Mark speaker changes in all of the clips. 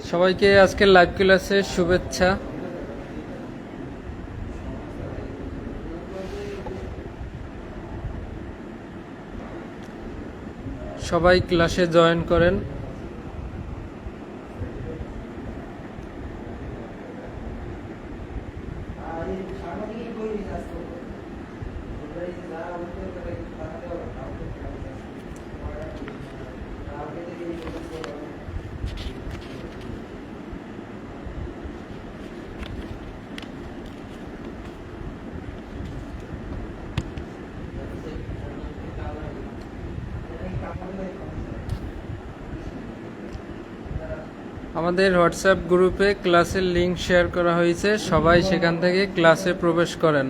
Speaker 1: সবাইকে আজকের লাইভ ক্লাসে শুভেচ্ছা। সবাই ক্লাসে জয়েন করেন। আমাদের হোয়াটসঅ্যাপ গ্রুপে ক্লাসের লিংক শেয়ার করা হয়েছে, সবাই সেখান থেকে ক্লাসে প্রবেশ করেন।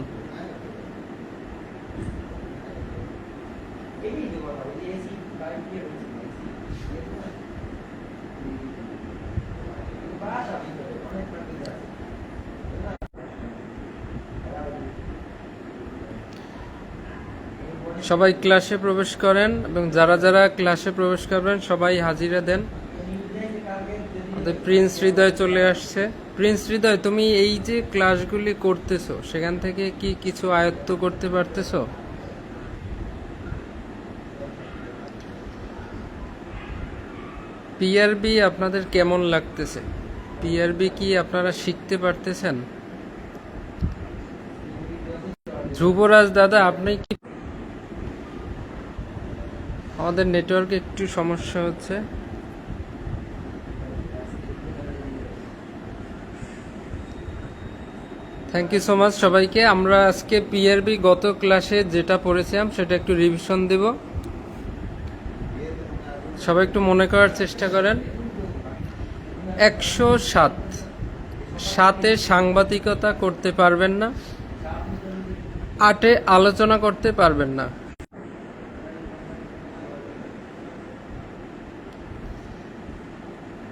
Speaker 1: সবাই ক্লাসে প্রবেশ করেন এবং যারা যারা ক্লাসে প্রবেশ করবেন সবাই হাজিরা দেন। প্রিন্স হৃদয় চলে আসছে। প্রিন্স হৃদয়, তুমি এই যে ক্লাসগুলি করতেছো সেখান থেকে কি কিছু আয়ত্ত করতে পারতেছো? পিআরবি আপনাদের কেমন লাগতেছে? পিআরবি কি আপনারা শিখতে পারতেছেন? ধ্রুবরাজ দাদা, আপনি কি? আমাদের নেটওয়ার্কে একটু সমস্যা হচ্ছে। থ্যাংক ইউ সো মাচ সবাইকে। আমরা আজকে পিআরবি গত ক্লাসে যেটা পড়েছিলাম সেটা একটু রিভিশন দেব। সবাই একটু মনে করার চেষ্টা করেন। 107 সাংবাদিকতা করতে পারবেন না, 8 আলোচনা করতে পারবেন না।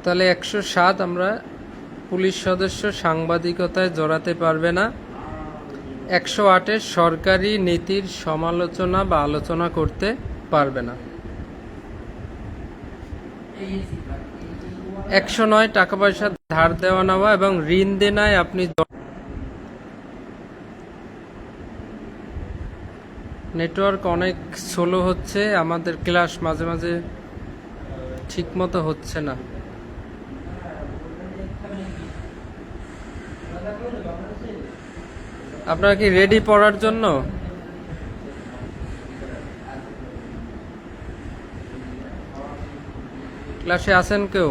Speaker 1: তাহলে 107 আমরা পুলিশ সদস্য সাংবাদিকতায় জড়াতে পারবে না। 108 সরকারি নীতির সমালোচনা বা আলোচনা করতে পারবে না। 109 টাকা পয়সা ধার দেওয়া নেওয়া এবং ঋণ দেনায় আপনি। নেটওয়ার্ক অনেক স্লো হচ্ছে, আমাদের ক্লাস মাঝে মাঝে ঠিক মতো হচ্ছে না। আপনারা কি রেডি পড়ার জন্য? ক্লাসে আছেন কেউ?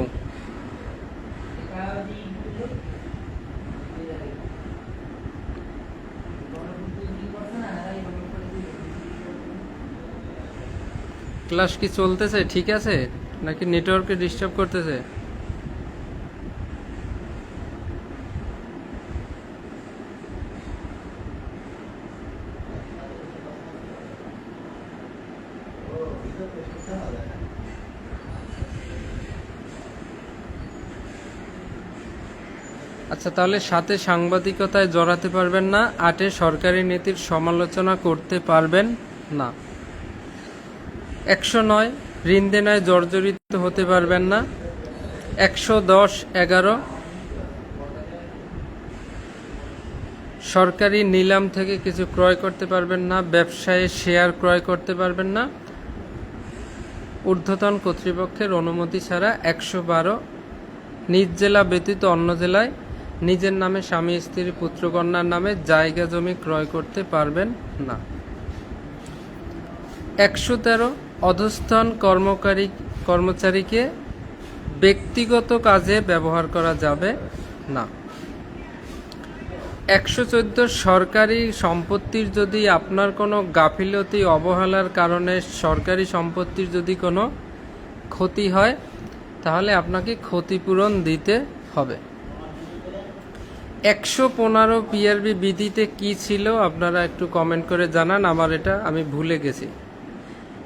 Speaker 1: ক্লাস কি চলতেছে ঠিক আছে নাকি নেটওয়ার্কে ডিস্টার্ব করতেছে? আচ্ছা, তাহলে 7 সাংবাদিকতায় জড়াতে পারবেন না, 8 সরকারি নীতির সমালোচনা করতে পারবেন না। 109 ঋণ দেনায় জর্জরিত হতে পারবেন না। 110-11 সরকারি নিলাম থেকে কিছু ক্রয় করতে পারবেন না, ব্যবসায়ে শেয়ার ক্রয় করতে পারবেন না ঊর্ধ্বতন কর্তৃপক্ষের অনুমতি ছাড়া। 112 নিজ জেলা ব্যতীত অন্য জেলায় নিজের নামে স্বামী স্ত্রী পুত্রকন্যার নামে জায়গা জমি ক্রয় করতে পারবেন না। 113 অধস্তন কর্মচারীকে ব্যক্তিগত কাজে ব্যবহার করা যাবে না। 114 সরকারি সম্পত্তির যদি আপনার কোনো গাফিলতি অবহেলার কারণে সরকারি সম্পত্তির যদি কোনো ক্ষতি হয় তাহলে আপনাকে ক্ষতিপূরণ দিতে হবে। 115 পিআরবি বিধিতে কি ছিল আপনারা একটু কমেন্ট করে জানান, আমার এটা আমি ভুলে গেছি।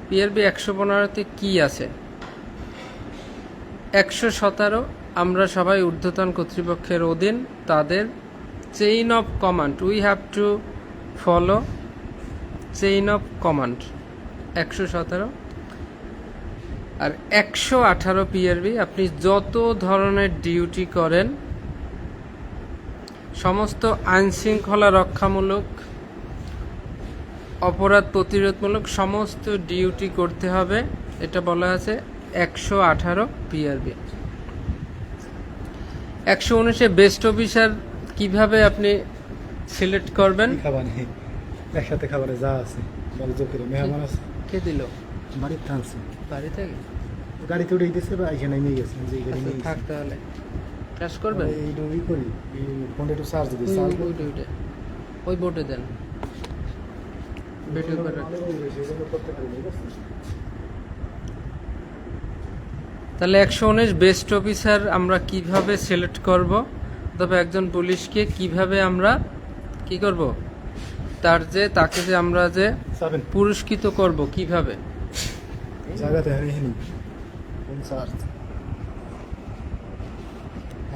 Speaker 1: পিআরবি 115তে কি আছে? 117 আমরা সবাই ঊর্ধ্বতন কর্তৃপক্ষের অধীন, তাদের chain of command, we have to follow chain of command. 117 আর 118 পিআরবি আপনি যত ধরনের ডিউটি করেন, সমস্ত আইনশৃঙ্খলা রক্ষামূলক, অপরাধ প্রতিরোধমূলক সমস্ত ডিউটি করতে হবে। এটা বলা আছে 118 পিআরবি। 119-এ বেস্ট অফিসার কিভাবে আপনি সিলেক্ট করবেন?
Speaker 2: একসাথে খাবারে যা আছে মেহমান আছে।
Speaker 1: কে দিল?
Speaker 2: বাড়ির থাকছে,
Speaker 1: বাড়ি থেকে
Speaker 2: গাড়িতে উঠে দিতেছে বা এখানে নিয়ে গেছে। যে গাড়ি নিয়ে
Speaker 1: থাক, তাহলে ক্লাস করবেন।
Speaker 2: এইটা ই করি, ফোনটা একটু চার্জ দিই। চার্জ
Speaker 1: ওইটা ওই বোর্ডে দেন, ভিডিও করে। তাহলে 119 বেস্ট অফিসার আমরা কিভাবে সিলেক্ট করব, তবে একজন পুলিশকে কিভাবে আমরা কি করব, তাকে যে আমরা যে পুরস্কৃত করব কিভাবে?
Speaker 2: জায়গাতে হারিয়ে ফোন চার্জ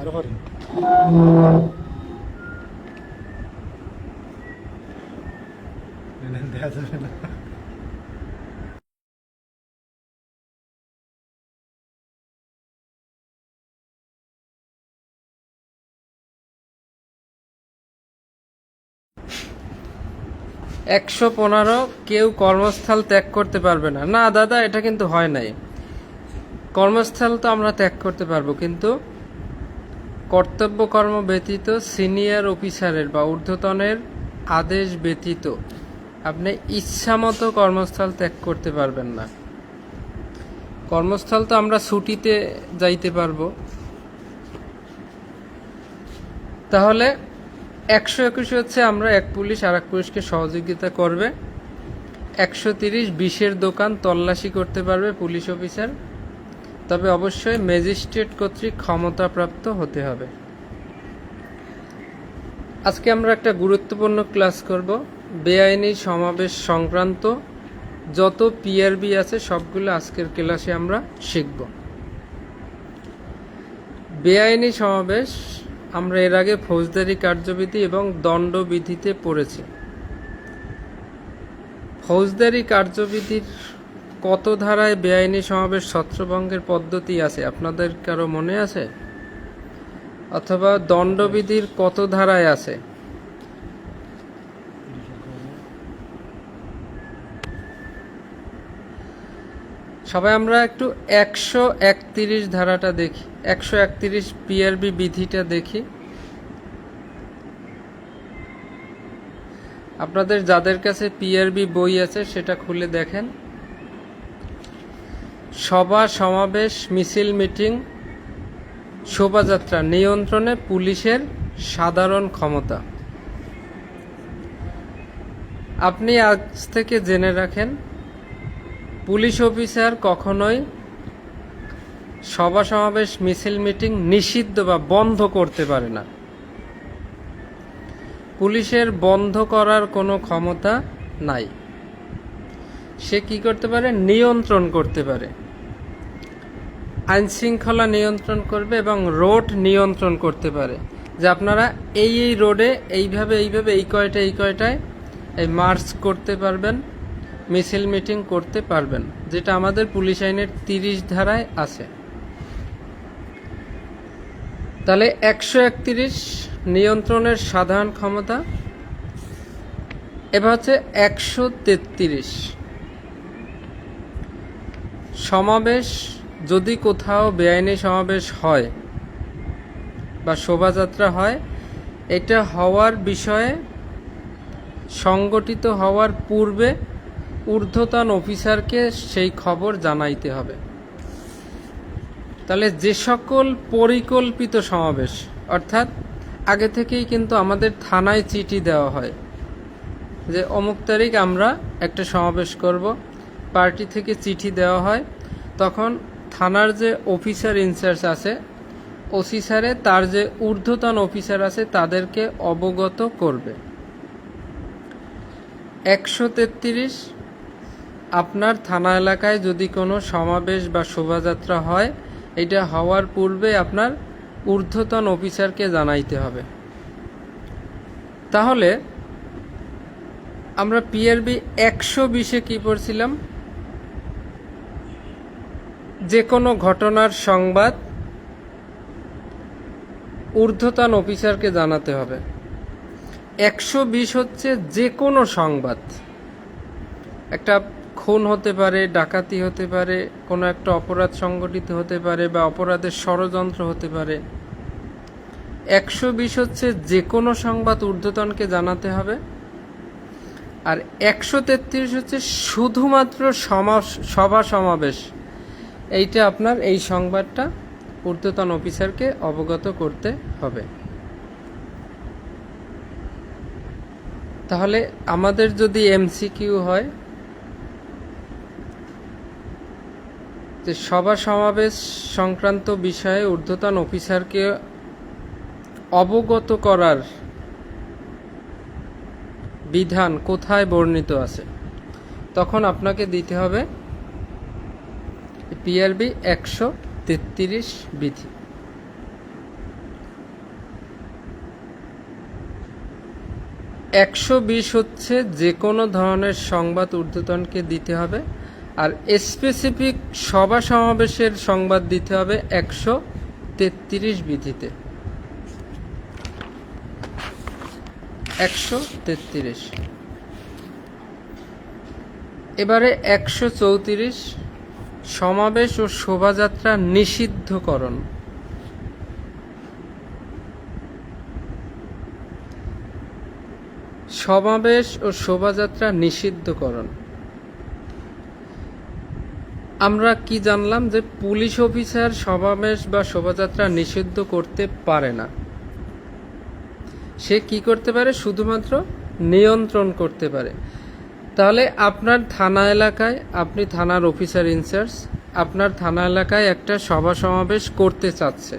Speaker 2: আরো করে দেখা যাবে না।
Speaker 1: একশো 15 কেউ কর্মস্থল ত্যাগ করতে পারবে না। না দাদা, এটা কিন্তু হয় নাই। কর্মস্থল তো আমরা ত্যাগ করতে পারবো, কিন্তু কর্তব্য কর্ম ব্যতীত সিনিয়র অফিসারের বা ঊর্ধ্বতনের আদেশ ব্যতীত আপনি ইচ্ছামতো কর্মস্থল ত্যাগ করতে পারবেন না। কর্মস্থল তো আমরা ছুটিতে যাইতে পারবো। তাহলে 121 হচ্ছে আমরা এক পুলিশ আর এক পুলিশকে সহযোগিতা করবে। 130 বিষের দোকান তল্লাশি করতে পারবে পুলিশ অফিসার, তবে অবশ্যই ম্যাজিস্ট্রেট কর্তৃক ক্ষমতাপ্রাপ্ত হতে হবে। আজকে আমরা একটা গুরুত্বপূর্ণ ক্লাস করব। বেআইনি সমাবেশ সংক্রান্ত যত পিআরবি আছে সবগুলো আজকের ক্লাসে আমরা শিখব। বেআইনি সমাবেশ আমরা এর আগে ফৌজদারি কার্যবিধি এবং দণ্ডবিধিতে পড়েছি। ফৌজদারি কার্যবিধির কত ধারায় বেআইনি সমাবেশ ছত্রভঙ্গের পদ্ধতি আছে আপনাদের কারো মনে আছে? অথবা দণ্ডবিধির কত ধারায় আছে? সবাই আমরা একটু 131 ধারাটা দেখি, 131 পিআরবি বিধিটা দেখি। আপনাদের যাদের কাছে পিআরবি বই আছে সেটা খুলে দেখেন। সভা সমাবেশ মিছিল মিটিং শোভাযাত্রা নিয়ন্ত্রণে পুলিশের সাধারণ ক্ষমতা। আপনি আজ থেকে জেনে রাখেন, পুলিশ অফিসার কখনোই সভা সমাবেশ মিছিল মিটিং নিষিদ্ধ বা বন্ধ করতে পারে না। পুলিশের বন্ধ করার কোনো ক্ষমতা নাই। সে কি করতে পারে? নিয়ন্ত্রণ করতে পারে। আইন শৃঙ্খলা নিয়ন্ত্রণ করবে এবং রোড নিয়ন্ত্রণ করতে পারে, যে আপনারা এই রোডে এইভাবে এই কয়টায় এই মার্চ করতে পারবেন, মিছিল মিটিং করতে পারবেন, যেটা আমাদের পুলিশ আইনের 30 ধারায় আছে। তাহলে 131 নিয়ন্ত্রণের সাধারণ ক্ষমতা। এবার হচ্ছে 133 সমাবেশ। যদি কোথাও বেআইনি সমাবেশ হয় বা শোভাযাত্রা হয়, এটা হওয়ার বিষয়ে সংগঠিত হওয়ার পূর্বে ঊর্ধ্বতন অফিসারকে সেই খবর জানাইতে হবে। তাহলে যে সকল পরিকল্পিত সমাবেশ, অর্থাৎ আগে থেকেই কিন্তু আমাদের থানায় চিঠি দেওয়া হয় যে অমুক তারিখ আমরা একটা সমাবেশ করব, পার্টি থেকে চিঠি দেওয়া হয়, তখন থানার যে অফিসার ইনচার্জ আছে, ওসি স্যারে তার যে ঊর্ধ্বতন অফিসার আছে তাদেরকে অবগত করবে। 133 আপনার থানা এলাকায় যদি কোনো সমাবেশ বা শোভাযাত্রা হয়, এটা হওয়ার পূর্বে আপনার ঊর্ধ্বতন অফিসারকে জানাইতে হবে। তাহলে আমরা পিআরবি 120-এ কি পড়ছিলাম? যে কোনো ঘটনার সংবাদ ঊর্ধ্বতন অফিসারকে জানাতে হবে। 120 হচ্ছে যে কোনো সংবাদ, একটা খুন হতে পারে, ডাকাতি হতে পারে, কোনো একটা অপরাধ সংগঠিত হতে পারে বা অপরাধের ষড়যন্ত্র হতে পারে। 120 হচ্ছে যে কোনো সংবাদ ঊর্ধ্বতনকে জানাতে হবে। আর 133 হচ্ছে শুধুমাত্র সভা সমাবেশ, এইটা আপনার এই সংবাদটা ঊর্ধ্বতন অফিসারকে অবগত করতে হবে। তাহলে আমাদের যদি এমসিকিউ হয় যে সভা সমাবেশ সংক্রান্ত বিষয়ে ঊর্ধ্বতন অফিসারকে অবগত করার বিধান কোথায় বর্ণিত আছে, তখন আপনাকে দিতে হবে পিআরবি 133 বিধি। একশো 120 হচ্ছে যে কোনো ধরনের সংবাদ ঊর্ধ্বতনকে দিতে হবে, আর স্পেসিফিক সভা সমাবেশের সংবাদ দিতে হবে 133 বিধিতে। 133। এবারে 134 সমাবেশ ও শোভাযাত্রা নিষিদ্ধকরণ। সমাবেশ ও শোভাযাত্রা নিষিদ্ধকরণ। আমরা কি জানলাম যে পুলিশ অফিসার সমাবেশ বা শোভাযাত্রা নিষিদ্ধ করতে পারে না। সে কি করতে পারে? শুধুমাত্র নিয়ন্ত্রণ করতে পারে। তাহলে আপনার থানা এলাকায়, আপনি থানার অফিসার ইনচার্জ, আপনার থানা এলাকায় একটা সভা সমাবেশ করতে চাচ্ছে।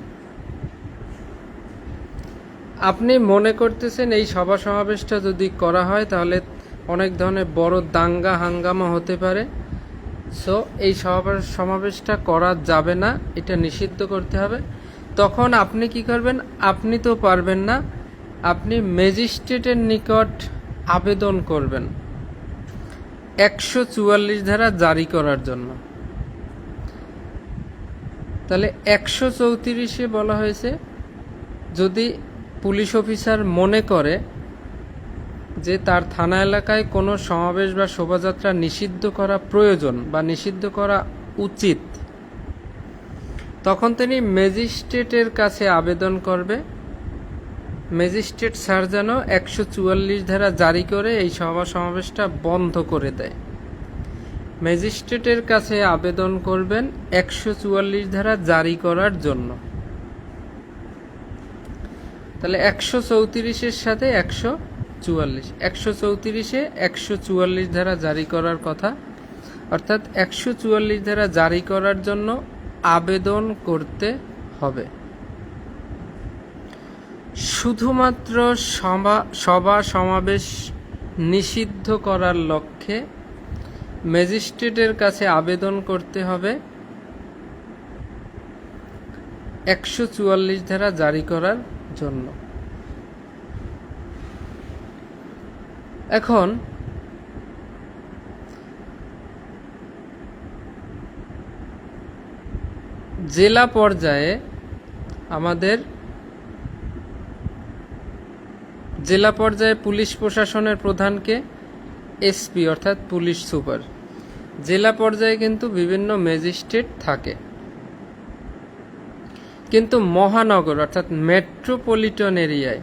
Speaker 1: আপনি মনে করতেছেন এই সভা সমাবেশটা যদি করা হয় তাহলে অনেক ধরনের বড় দাঙ্গা হাঙ্গামা হতে পারে, সো এই সমাবেশটা করা যাবে না, এটা নিষিদ্ধ করতে হবে। তখন আপনি কি করবেন? আপনি তো পারবেন না, আপনি ম্যাজিস্ট্রেটের নিকট আবেদন করবেন 144 ধারা জারি করার জন্য। তাহলে 134-এ বলা হয়েছে যদি পুলিশ অফিসার মনে করে যে তার থানা এলাকায় কোনো সমাবেশ বা শোভাযাত্রা নিষিদ্ধ করা প্রয়োজন বা নিষিদ্ধ করা উচিত, তখন তিনি ম্যাজিস্ট্রেটের কাছে আবেদন করবে। ম্যাজিস্ট্রেট স্যার যেন 144 ধারা জারি করে এই সভা সমাবেশটা বন্ধ করে দেয়। ম্যাজিস্ট্রেটের কাছে আবেদন করবেন 144 ধারা জারি করার জন্য। তাহলে 134-এর সাথে 144, 134-এ 144 ধারা জারি করার কথা, অর্থাৎ 144 ধারা জারি করার জন্য আবেদন করতে হবে। শুধুমাত্র সভা সমাবেশ নিষিদ্ধ করার লক্ষ্যে ম্যাজিস্ট্রেটের কাছে আবেদন করতে হবে 144 ধারা জারি করার জন্য। এখন জেলা পর্যায়ে আমাদের জেলা পর্যায়ে পুলিশ প্রশাসনের প্রধানকে এসপি অর্থাৎ পুলিশ সুপার। জেলা পর্যায়ে কিন্তু বিভিন্ন ম্যাজিস্ট্রেট থাকে, কিন্তু মহানগর অর্থাৎ মেট্রোপলিটন এরিয়ায়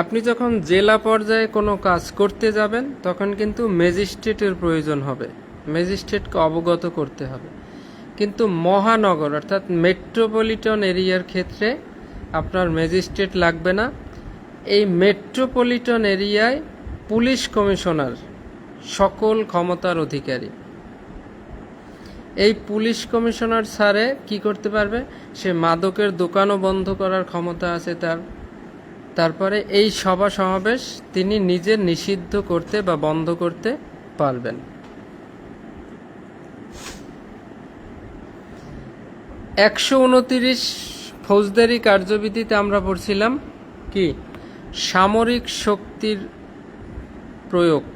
Speaker 1: আপনি যখন জেলা পর্যায়ে কোনো কাজ করতে যাবেন তখন কিন্তু ম্যাজিস্ট্রেটের প্রয়োজন হবে, ম্যাজিস্ট্রেটকে অবগত করতে হবে। কিন্তু মহানগর অর্থাৎ মেট্রোপলিটন এরিয়ার ক্ষেত্রে আপনার ম্যাজিস্ট্রেট লাগবে না। এই মেট্রোপলিটন এরিয়ায় পুলিশ কমিশনার সকল ক্ষমতার অধিকারী। এই পুলিশ কমিশনার স্যারে কি করতে পারবে? সে মাদকের দোকানও বন্ধ করার ক্ষমতা আছে তার। তারপরে এই সভা সমাবেশ তিনি নিজে নিষিদ্ধ করতে বা বন্ধ করতে পারবেন। 129 ফৌজদারি কার্যবিধিতে আমরা পড়ছিলাম কি? সামরিক শক্তির প্রয়োগ।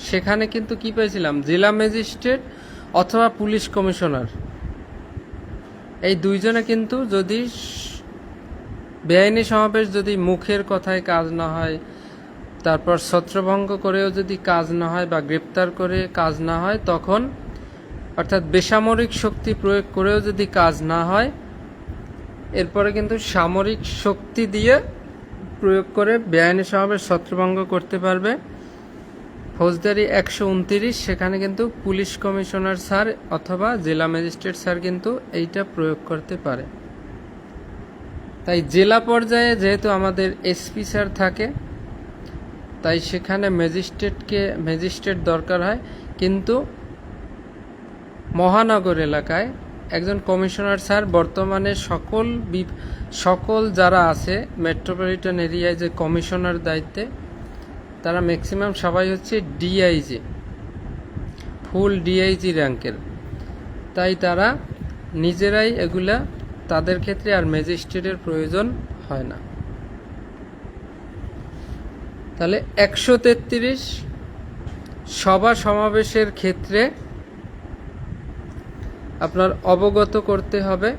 Speaker 1: সেখানে কিন্তু কি পেয়েছিলাম? জেলা ম্যাজিস্ট্রেট অথবা পুলিশ কমিশনার। এই দুইজনে কিন্তু যদি বেআইনি সমাবেশ যদি মুখের কথায় কাজ না হয়, তারপর ছত্রভঙ্গ করেও যদি কাজ না হয় বা গ্রেপ্তার করে কাজ না হয়, তখন অর্থাৎ বেসামরিক শক্তি প্রয়োগ করেও যদি কাজ না হয়, এরপরে কিন্তু সামরিক শক্তি দিয়ে প্রয়োগ করে বেআইনি সমাবেশ ছত্রভঙ্গ করতে পারবে। ফৌজদারি 129, সেখানে কিন্তু পুলিশ কমিশনার স্যার অথবা জেলা ম্যাজিস্ট্রেট স্যার কিন্তু এইটা প্রয়োগ করতে পারে। তাই জেলা পর্যায়ে যেহেতু আমাদের এসপি স্যার থাকে, তাই সেখানে ম্যাজিস্ট্রেট দরকার হয়, কিন্তু মহানগর এলাকায় একজন কমিশনার স্যার বর্তমানে সকল যারা আছে মেট্রোপলিটন এরিয়ায় যে কমিশনার দায়িত্বে, তারা ম্যাক্সিমাম সবাই হচ্ছে ডিআইজি, ফুল ডিআইজি র্যাঙ্কের। তাই তারা নিজেরাই এগুলা, তাদের ক্ষেত্রে আর ম্যাজিস্ট্রেটের প্রয়োজন হয় না। তাহলে 133 সভা সমাবেশের ক্ষেত্রে আপনার অবগত করতে হবে,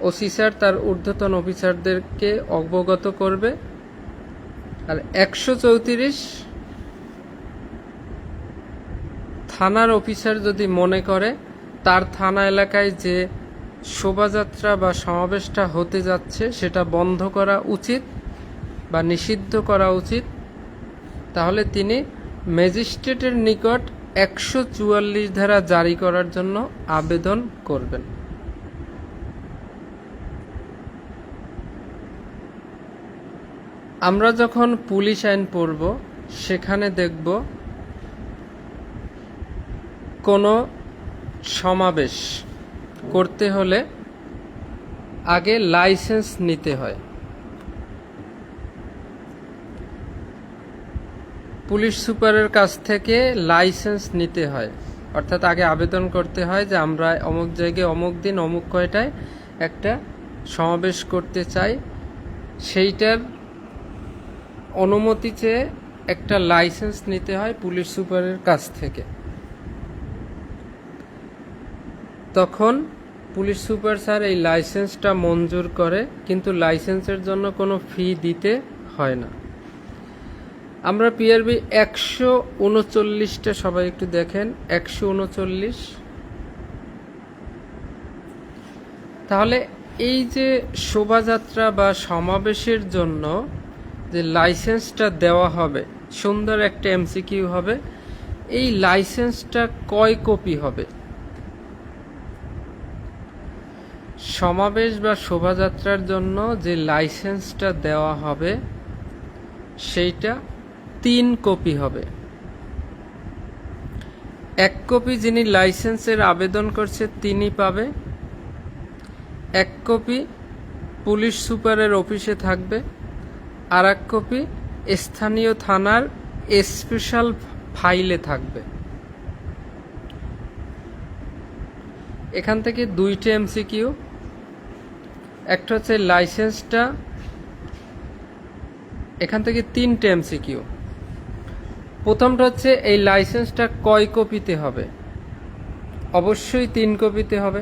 Speaker 1: ওসি স্যার তার ঊর্ধ্বতন অফিসারদেরকে অবগত করবে। আর 134 থানার অফিসার যদি মনে করে তার থানা এলাকায় যে শোভাযাত্রা বা সমাবেশটা হতে যাচ্ছে সেটা বন্ধ করা উচিত বা নিষিদ্ধ করা উচিত, তাহলে তিনি ম্যাজিস্ট্রেটের নিকট 144 ধারা জারি করার জন্য আবেদন করবেন। আমরা যখন পুলিশ আইন পড়ব, সেখানে দেখব কোনো সমাবেশ করতে হলে আগে লাইসেন্স নিতে হয়। পুলিশ সুপারের কাছ থেকে লাইসেন্স নিতে হয়, অর্থাৎ আগে আবেদন করতে হয় যে আমরা অমুক জায়গায় অমুক দিন অমুক কয়টায় একটা সমাবেশ করতে চাই, সেইটার অনুমতি চেয়ে একটা লাইসেন্স নিতে হয় পুলিশ সুপারের কাছ থেকে। তখন পুলিশ সুপার স্যার এই লাইসেন্সটা মঞ্জুর করে, কিন্তু লাইসেন্সের জন্য কোনো ফি দিতে হয় না। আমরা পিআরবি 139টা সবাই একটু দেখেন, 139। তাহলে এই যে শোভাযাত্রা বা সমাবেশের জন্য যে লাইসেন্সটা দেওয়া হবে, সুন্দর একটা এমসিকিউ হবে, এই লাইসেন্সটা কয় কপি হবে? সমাবেশ বা শোভাযাত্রার জন্য যে লাইসেন্সটা দেওয়া হবে সেইটা 3 কপি হবে। 1 কপি যিনি লাইসেন্সের আবেদন করছে তিনি পাবে, 1 কপি পুলিশ সুপারের অফিসে থাকবে, আর 1 কপি স্থানীয় থানার স্পেশাল ফাইলে থাকবে। এখান থেকে 2টে এমসিকিউ। একটা হচ্ছে লাইসেন্সটা, এখান থেকে 3টে এমসিকিউ। প্রথমটা হচ্ছে এই লাইসেন্সটা কয় কপিতে হবে? অবশ্যই 3 কপিতে হবে।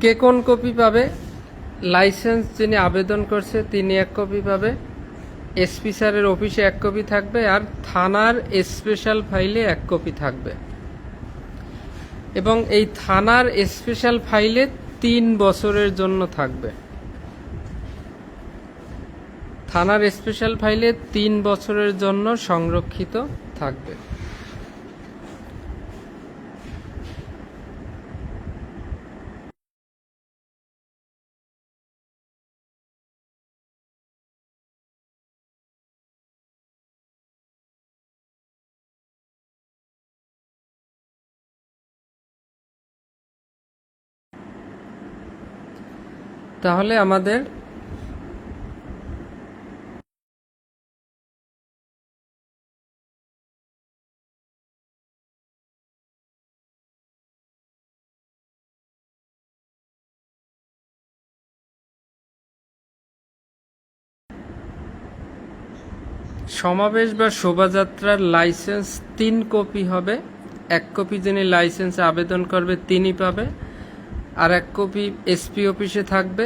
Speaker 1: কে কোন কপি পাবে? লাইসেন্স যিনি আবেদন করছে তিনি 1 কপি পাবে, এসপি স্যারের অফিসে 1 কপি থাকবে, আর থানার স্পেশাল ফাইলে 1 কপি থাকবে। এবং এই থানার স্পেশাল ফাইলে 3 বছরের জন্য থাকবে। থানার স্পেশাল ফাইলে 3 বছরের জন্য সংরক্ষিত থাকবে। তাহলে আমাদের সমাবেশ বা শোভাযাত্রার লাইসেন্স 3 কপি হবে, এক কপি যিনি লাইসেন্সে আবেদন করবে তিনি পাবে, আর এক কপি এসপি অফিসে থাকবে,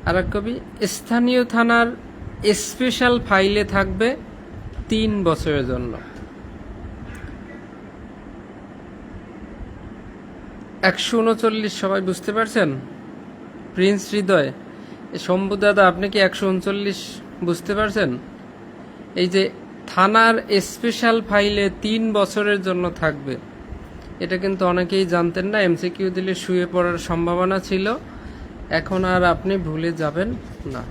Speaker 1: আর এক কপি স্থানীয় থানার স্পেশাল ফাইলে থাকবে 3 বছরের জন্য। 139 সবাই বুঝতে পারছেন? প্রিন্স হৃদয়, শম্ভু দাদা, আপনি কি 139 বুঝতে পারছেন? এই যে থানার স্পেশাল ফাইলে 3 বছরের জন্য থাকবে, এটা কিন্তু অনেকেই জানতেন না। এমসিকিউ দিলে শুয়ে পড়ার সম্ভাবনা ছিল, এখন আর আপনি ভুলে যাবেন না।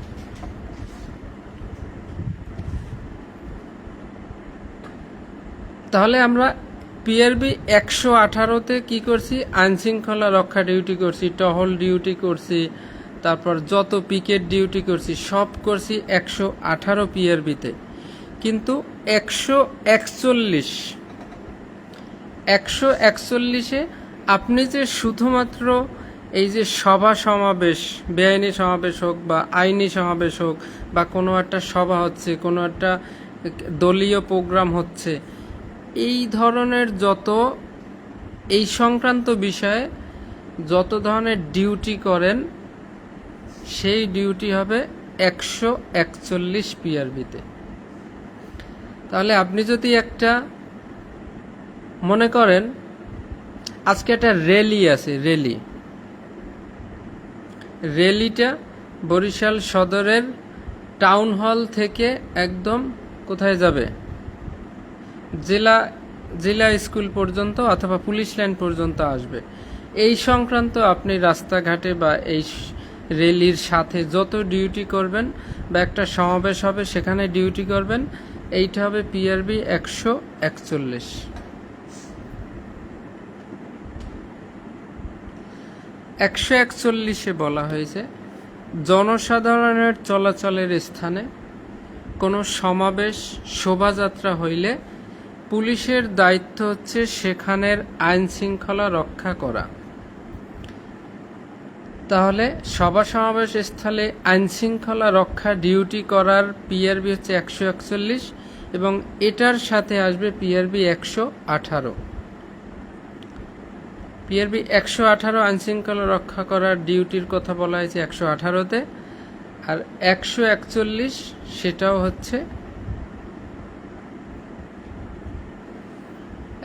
Speaker 1: তাহলে আমরা পিআরবি 118-তে কি করছি? আইনশৃঙ্খলা রক্ষা ডিউটি করছি, টহল ডিউটি করছি, তারপর যত পিকেট ডিউটি করছি সব করছি 118 পিআরবিতে। কিন্তু 141-এ আপনি যে শুধুমাত্র এই যে সভা সমাবেশ, বেআইনি সমাবেশ হোক বা আইনি সমাবেশ হোক, বা কোনো একটা সভা হচ্ছে, কোনো একটা দলীয় প্রোগ্রাম হচ্ছে, এই ধরনের যত এই সংক্রান্ত বিষয়ে যত ধরনের ডিউটি করেন সেই ডিউটি হবে 141 পিআরবিতে। তাহলে আপনি যদি একটা মনে করেন আজকে একটা র্যালি আছে, র্যালিটা বরিশাল সদরের টাউন হল থেকে একদম কোথায় যাবে? জেলা স্কুল পর্যন্ত অথবা পুলিশ লাইন পর্যন্ত আসবে। এই সংক্রান্ত আপনি রাস্তাঘাটে বা এই র্যালির সাথে যত ডিউটি করবেন, বা একটা সমাবেশ হবে সেখানে ডিউটি করবেন, এইটা হবে পিআরবি 141। 141-এ বলা হয়েছে জনসাধারণের চলাচলের স্থানে কোনো সমাবেশ শোভাযাত্রা হইলে পুলিশের দায়িত্ব হচ্ছে সেখানের আইন শৃঙ্খলা রক্ষা করা। তাহলে সভা সমাবেশ স্থলে আইন শৃঙ্খলা রক্ষা ডিউটি করার পিআরবি হচ্ছে 141, এবং এটার সাথে আসবে পিআরবি 118। পিআরবি 118 আইন শৃঙ্খলা রক্ষা করার ডিউটির কথা বলা হয়েছে 118-তে, আর 141 সেটাও হচ্ছে।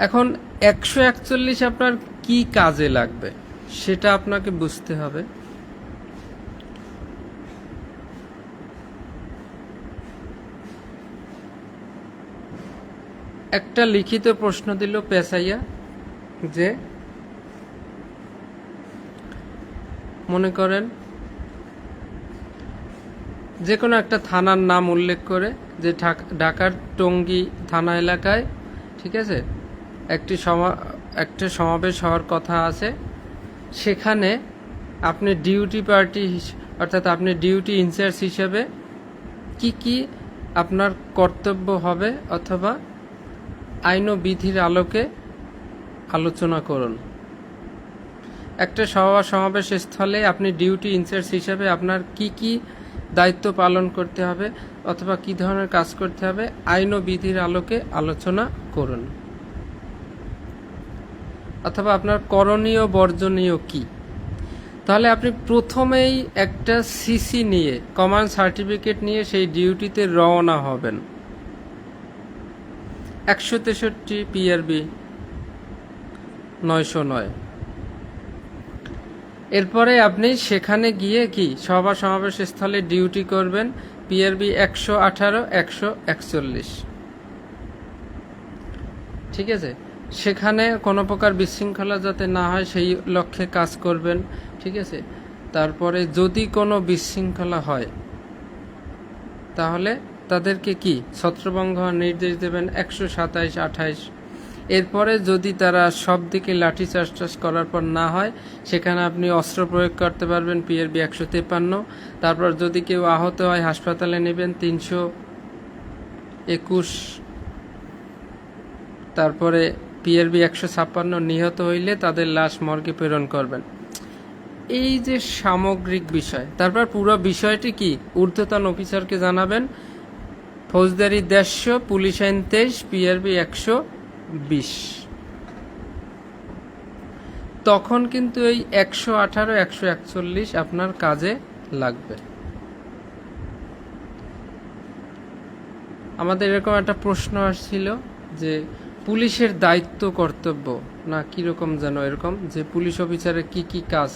Speaker 1: এখন 141 আপনার কি কাজে লাগবে সেটা আপনাকে বুঝতে হবে। একটা লিখিত প্রশ্ন দিল পেশাইয়া যে মনে করেন যে কোনো একটা থানার নাম উল্লেখ করে যে ঢাকার টঙ্গী থানা এলাকায়, ঠিক আছে, একটা সমাবেশ হওয়ার কথা আছে, সেখানে আপনি ডিউটি পার্টি অর্থাৎ আপনি ডিউটি ইনচার্জ হিসেবে কি কি আপনার কর্তব্য হবে অথবা আইন ও বিধির আলোকে আলোচনা করুন। একটা সমাবেশ স্থলে আপনি ডিউটি ইনচার্জ হিসেবে আপনার কি কি দায়িত্ব পালন করতে হবে অথবা কি ধরনের কাজ করতে হবে আইন ও বিধির আলোকে আলোচনা করুন, অথবা আপনার করণীয় বর্জনীয় কি। তাহলে আপনি প্রথমেই একটা সিসি নিয়ে, কমান্ড সার্টিফিকেট নিয়ে সেই ডিউটিতে রওনা হবেন। 163 পিআরবি 909। এরপরে আপনি সেখানে গিয়ে কি সভা সমাবেশ স্থলে ডিউটি করবেন পিআরবি 118 141। ঠিক আছে, সেখানে কোনো প্রকার বিশৃঙ্খলা যাতে না হয় সেই লক্ষ্যে কাজ করবেন। ঠিক আছে, তারপরে যদি কোনো বিশৃঙ্খলা হয় তাহলে তাদেরকে কি ছত্রভঙ্গ হওয়ার নির্দেশ দেবেন 127 28। এরপরে যদি তারা সব দিকে লাঠিচার্জ করার পর না হয় সেখানে আপনি অস্ত্র প্রয়োগ করতে পারবেন পিআরবি 153। তারপর যদি কেউ আহত হয় হাসপাতালে নেবেন 321। তারপরে পিআরবি 156 নিহত হইলে তাদের লাশ মর্গে প্রেরণ করবেন। এই যে সামগ্রিক বিষয়, তারপর পুরো বিষয়টি কি ঊর্ধ্বতন অফিসারকে জানাবেন। ফৌজদারি 150, পুলিশ আইন 23, পিআরবি 120। তখন কিন্তু এই 118, 141 আপনার কাজে লাগবে। আমাদের এরকম একটা প্রশ্ন আসছিল যে পুলিশের দায়িত্ব কর্তব্য না কীরকম যেন এরকম, যে পুলিশ অফিসারের কি কি কাজ,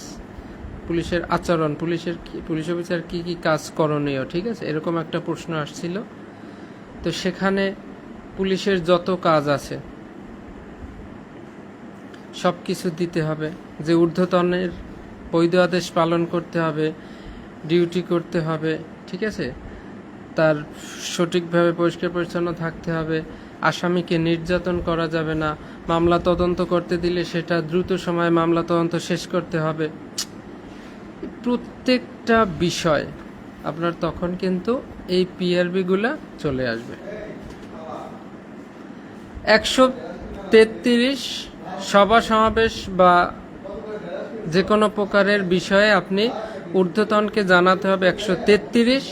Speaker 1: পুলিশের আচরণ, পুলিশ অফিসার কি কি কাজ করণীয়, ঠিক আছে, এরকম একটা প্রশ্ন আসছিল। তো সেখানে পুলিশের যত কাজ আছে সব কিছু দিতে হবে, যে ঊর্ধ্বতনের বৈধ আদেশ পালন করতে হবে, ডিউটি করতে হবে, ঠিক আছে, তার সঠিকভাবে পরিষ্কার পরিচ্ছন্ন থাকতে হবে, আসামিকে নির্যাতন করা যাবে না, মামলা তদন্ত করতে দিলে সেটা দ্রুত সময়ে মামলা তদন্ত শেষ করতে হবে। প্রত্যেকটা বিষয় আপনার তখন কিন্তু এই পিআরবিগুলা চলে আসবে। 133 সভা সমাবেশ বা যে কোনো প্রকারের বিষয়ে আপনি ঊর্ধ্বতনকে জানাতে হবে। 133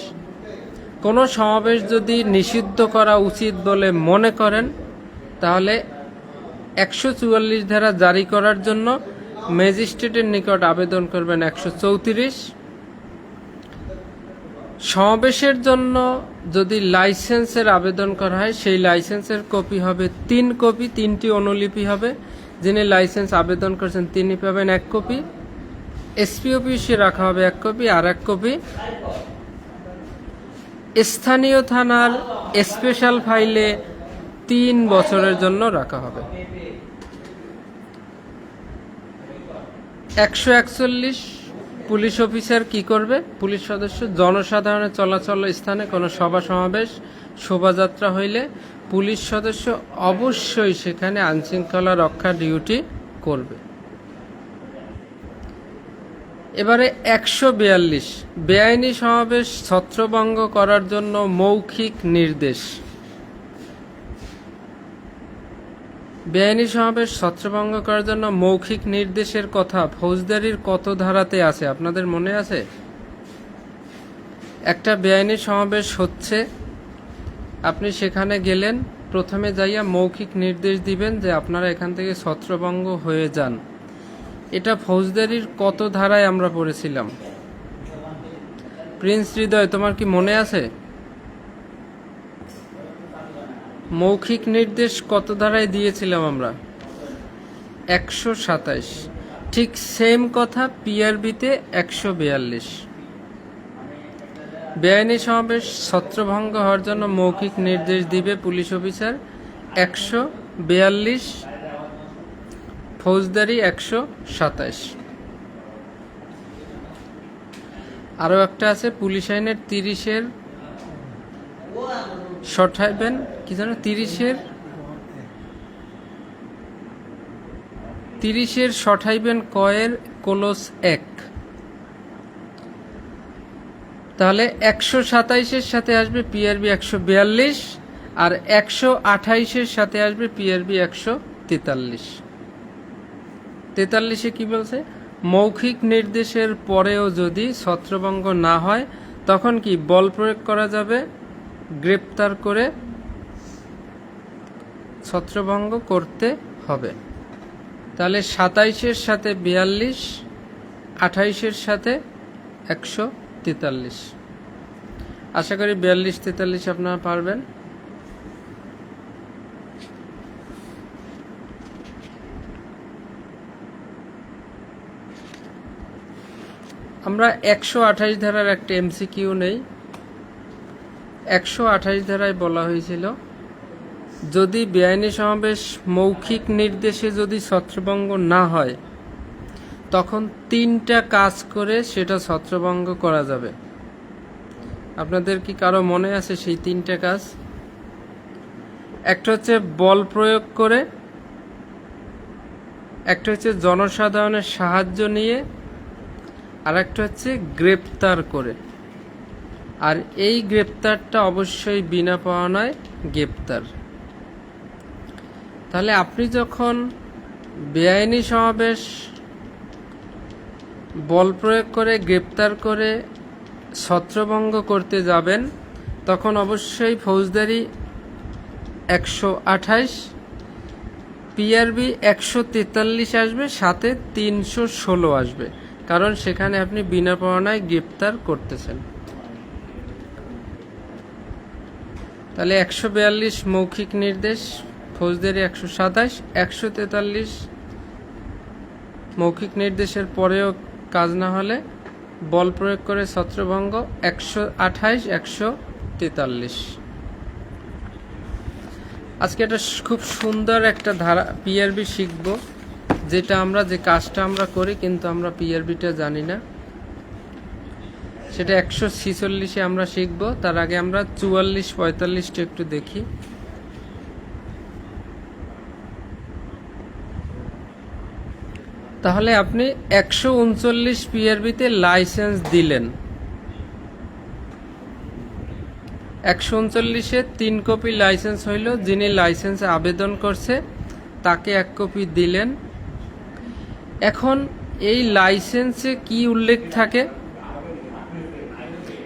Speaker 1: কোনো সমাবেশ যদি নিষিদ্ধ করা উচিত বলে মনে করেন তাহলে 144 ধারা জারি করার জন্য ম্যাজিস্ট্রেটের নিকট আবেদন করবেন। 134 সমাবেশের জন্য যদি লাইসেন্সের আবেদন করা হয় সেই লাইসেন্সের কপি হবে 3 কপি, 3টি অনুলিপি হবে। যিনি লাইসেন্স আবেদন করেছেন তিনি পাবেন 1 কপি, এসপি অফিসে রাখা হবে 1 কপি, আর 1 কপি স্থানীয় থানার স্পেশাল ফাইলে 3 বছরের জন্য রাখা হবে। 141 পুলিশ অফিসার কি করবে? পুলিশ সদস্য জনসাধারণের চলাচল স্থানে কোনো সভা সমাবেশ শোভাযাত্রা হইলে পুলিশ সদস্য অবশ্যই সেখানে আইনশৃঙ্খলা রক্ষা ডিউটি করবে। এবারে 142 বেআইনি সমাবেশ ছত্রভঙ্গ করার জন্য মৌখিক নির্দেশ। বেআইনি সমাবেশ ছত্রভঙ্গ করার জন্য মৌখিক নির্দেশের কথা ফৌজদারির কত ধারাতে আছে আপনাদের মনে আছে? একটা বেআইনি সমাবেশ হচ্ছে, আপনি সেখানে গেলেন, প্রথমে যাইয়া মৌখিক নির্দেশ দিবেন যে আপনারা এখান থেকে ছত্রভঙ্গ হয়ে যান। এটা ফৌজদারির কত ধারায় আমরা পড়েছিলাম? প্রিন্স হৃদয়, তোমার কি মনে আছে মৌখিক নির্দেশ কত ধারায় দিয়েছিলাম আমরা? 127। ঠিক সেম কথা পিআরবিতে 142। বেআইনি সমাবেশ ছত্রভঙ্গ হওয়ার জন্য মৌখিক নির্দেশ দিবে পুলিশ অফিসার 142, ফৌজদারি 127। আরও একটা আছে পুলিশ আইনের 30-এর শর্টাইবেন কি জানো, 30-এর শর্টাইবেন কয়ের কোলস 1। তাহলে 127-এর সাথে আসবে পিআরবি 142, আর 128-এর সাথে আসবে পিআরবি 143। 43-এ কি বলছে? মৌখিক নির্দেশের পরেও যদি ছত্রভঙ্গ না হয় তখন কি বল প্রয়োগ করা যাবে, গ্রেপ্তার করে ছত্রভঙ্গ করতে হবে। তাহলে 27-এর সাথে 42, 28-এর সাথে 143। আশা করি 42-43 আপনারা পারবেন। আমরা 128 ধারার একটা এমসিকিউ নেই। 128 ধারায় বলা হয়েছিল যদি বেআইনি সমাবেশ মৌখিক নির্দেশে যদি ছত্রভঙ্গ না হয় তখন 3টা কাজ করে সেটা ছত্রভঙ্গ করা যাবে। আপনাদের কি কারো মনে আছে সেই 3টা কাজ? একটা হচ্ছে বল প্রয়োগ করে, একটা হচ্ছে জনসাধারণের সাহায্য নিয়ে, আর একটা হচ্ছে গ্রেপ্তার করে। আর এই গ্রেপ্তারটা অবশ্যই বিনা পাওনায় গ্রেপ্তার। তাহলে আপনি যখন বেআইনি সমাবেশ বল প্রয়োগ করে গ্রেপ্তার করে ছত্রভঙ্গ করতে যাবেন তখন অবশ্যই ফৌজদারি 128 পিআরবি 143 আসবে, সাথে 316 আসবে, কারণ সেখানে আপনি বিনা প্রমাণায় গ্রেপ্তার করতেছেন। তাহলে 142 মৌখিক নির্দেশ ফৌজদারি, 127 143 মৌখিক নির্দেশের পরেও কাজ না হলে বল প্রয়োগ করে ছত্রভঙ্গ, 128 143। আজকে একটা খুব সুন্দর একটা ধারা পিআরবি শিখব, যেটা আমরা যে কাজটা আমরা করি কিন্তু আমরা পিআরবিটা জানি না, সেটা 146-এ আমরা শিখব। তার আগে আমরা 44-45টা একটু দেখি। তাহলে আপনি 139 পিআরবিতে লাইসেন্স দিলেন, 139-এ 3 কপি লাইসেন্স হইল, যিনি লাইসেন্সে আবেদন করছে তাকে 1 কপি দিলেন। এখন এই লাইসেন্সে কি উল্লেখ থাকে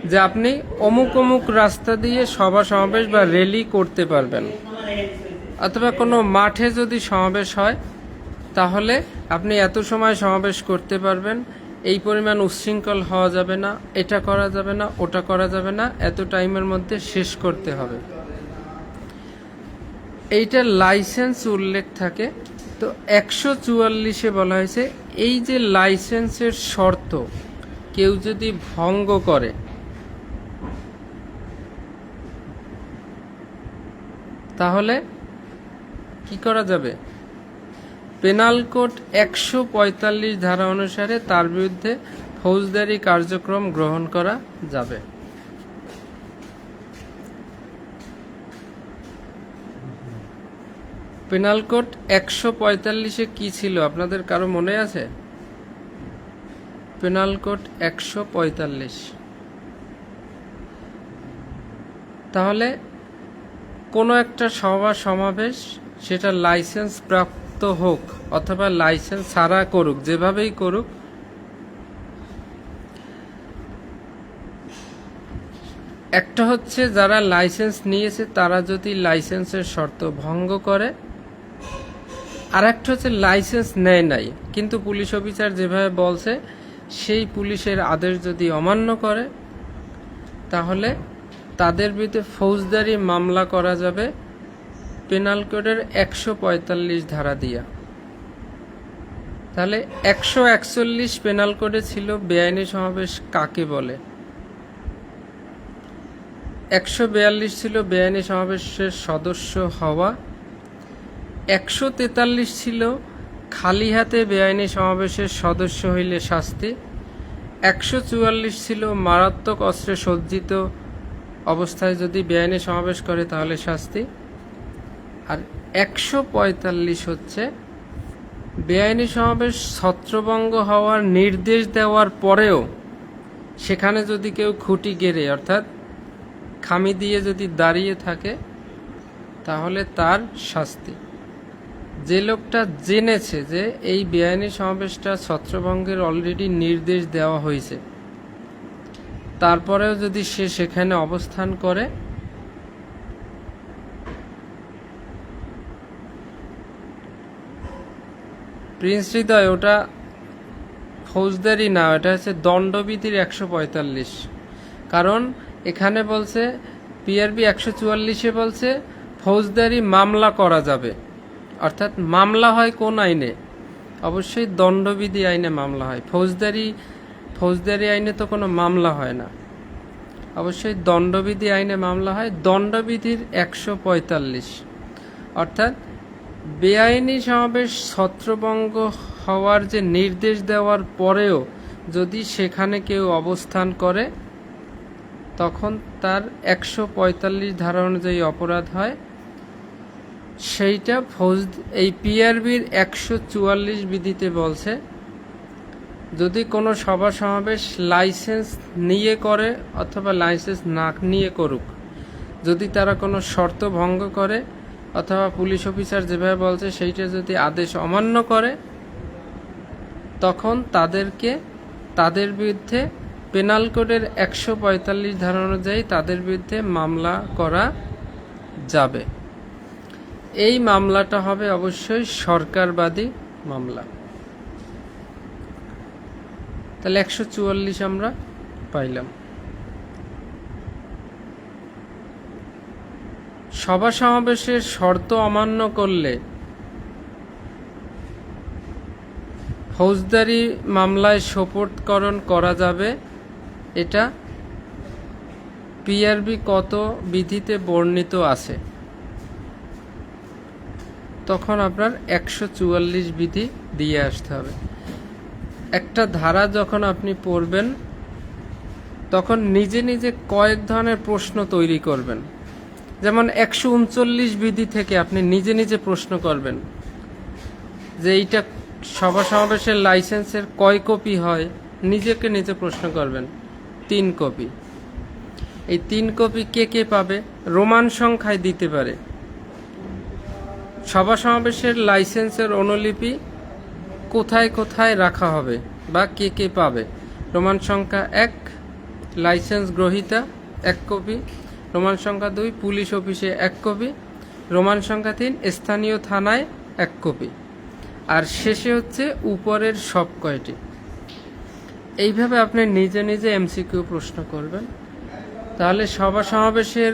Speaker 1: যে আপনি অমুক অমুক রাস্তা দিয়ে সভা সমাবেশ বা র্যালি করতে পারবেন, অথবা কোনো মাঠে যদি সমাবেশ হয় তাহলে আপনি এত সময় সমাবেশ করতে পারবেন, এই পরিমাণ উচ্ছৃঙ্খল হওয়া যাবে না, এটা করা যাবে না, ওটা করা যাবে না, এত টাইমের মধ্যে শেষ করতে হবে, এইটার লাইসেন্স উল্লেখ থাকে। তো 144-এ বলা হয়েছে এই যে লাইসেন্সের শর্ত কেউ যদি ভঙ্গ করে তাহলে কি করা যাবে? পেনাল কোড 145 ধারা অনুসারে তার বিরুদ্ধে ফৌজদারি কার্যক্রম গ্রহণ করা যাবে। পেনাল কোড 145-এ কি ছিল আপনাদের কারো মনে আছে? Penal code 145। তাহলে কোনো একটা সভা সমাবেশ, সেটা লাইসেন্স প্রাপ্ত হোক অথবা লাইসেন্স ছাড়া করুক, যেভাবেই করুক, একটা হচ্ছে যারা লাইসেন্স নিয়েছে তারা যদি লাইসেন্সের শর্ত ভঙ্গ করে, আর একটা হচ্ছে লাইসেন্স নেয় নাই কিন্তু পুলিশ অফিসার যেভাবে বলছে সেই পুলিশের আদেশ যদি অমান্য করে তাহলে তাদের বিরুদ্ধে ফৌজদারি মামলা করা যাবে পেনাল কোডের 145 ধারা দিয়া। তাহলে 141 পেনাল কোডে ছিল বেআইনি সমাবেশ কাকে বলে, 142 ছিল বেআইনি সমাবেশের সদস্য হওয়া, 143 ছিল খালি হাতে বেআইনি সমাবেশের সদস্য হইলে শাস্তি, 144 ছিল মারাত্মক অস্ত্রে সজ্জিত অবস্থায় যদি বেআইনি সমাবেশ করে তাহলে শাস্তি, আর 145 হচ্ছে বেআইনি সমাবেশ ছত্রভঙ্গ হওয়ার নির্দেশ দেওয়ার পরেও সেখানে যদি কেউ খুঁটি গেড়ে অর্থাৎ খামি দিয়ে যদি দাঁড়িয়ে থাকে তাহলে তার শাস্তি। যে লোকটা জেনেছে যে এই বেআইনি সমাবেশটা ছত্রভঙ্গের অলরেডি নির্দেশ দেওয়া হয়েছে, তারপরেও যদি সে সেখানে অবস্থান করে প্রিন্স হৃদয়, ওটা ফৌজদারি না, ওটা হচ্ছে দণ্ডবিধির 145। কারণ এখানে বলছে পিআরবি 144-এ বলছে ফৌজদারি মামলা করা যাবে, অর্থাৎ মামলা হয় কোন আইনে? অবশ্যই দণ্ডবিধি আইনে মামলা হয়। ফৌজদারি আইনে তো কোনো মামলা হয় না, অবশ্যই দণ্ডবিধি আইনে মামলা হয়। দণ্ডবিধির 145, অর্থাৎ বেআইনি সমাবেশ ছত্রভঙ্গ হওয়ার যে নির্দেশ দেওয়ার পরেও যদি সেখানে কেউ অবস্থান করে তখন তার 145 ধারা অনুযায়ী অপরাধ হয়। সেইটা এই পিআরবির 144 বিধিতে বলছে যদি কোনো সভা সমাবেশ লাইসেন্স নিয়ে করে অথবা লাইসেন্স না নিয়ে করুক, যদি তারা কোনো শর্ত ভঙ্গ করে অথবা পুলিশ অফিসার যেভাবে বলছে সেইটা যদি আদেশ অমান্য করে তখন তাদের বিরুদ্ধে পেনাল কোডের 145 ধারা অনুযায়ী তাদের বিরুদ্ধে মামলা করা যাবে। এই মামলাটা হবে অবশ্যই সরকারবাদী মামলা। তাহলে 144 আমরা পাইলাম। সভা সমাবেশের শর্ত অমান্য করলে ফৌজদারি মামলায় সোপর্দকরণ করা যাবে। এটা পিআরবি কত বিধিতে বর্ণিত আছে, তখন আপনার 144 বিধি দিয়ে আসতে হবে। একটা ধারা যখন আপনি পড়বেন তখন নিজে নিজে কয়েক ধরনের প্রশ্ন তৈরি করবেন। যেমন 139 বিধি থেকে আপনি নিজে নিজে প্রশ্ন করবেন যে এইটা সভা সমাবেশের লাইসেন্সের কয় কপি হয়, নিজেকে নিজে প্রশ্ন করবেন। 3 কপি। এই 3 কপি কে কে পাবে? রোমান সংখ্যায় দিতে পারে। সভা সমাবেশের লাইসেন্সের অনুলিপি কোথায় কোথায় রাখা হবে বা কে কে পাবে? রোমান সংখ্যা 1 লাইসেন্স গ্রহীতা 1 কপি, রোমান সংখ্যা 2 পুলিশ অফিসে 1 কপি, রোমান সংখ্যা 3 স্থানীয় থানায় 1 কপি, আর শেষে হচ্ছে উপরের সব কয়টি। এইভাবে আপনি নিজে নিজে এমসিকিউ প্রশ্ন করবেন। তাহলে সভা সমাবেশের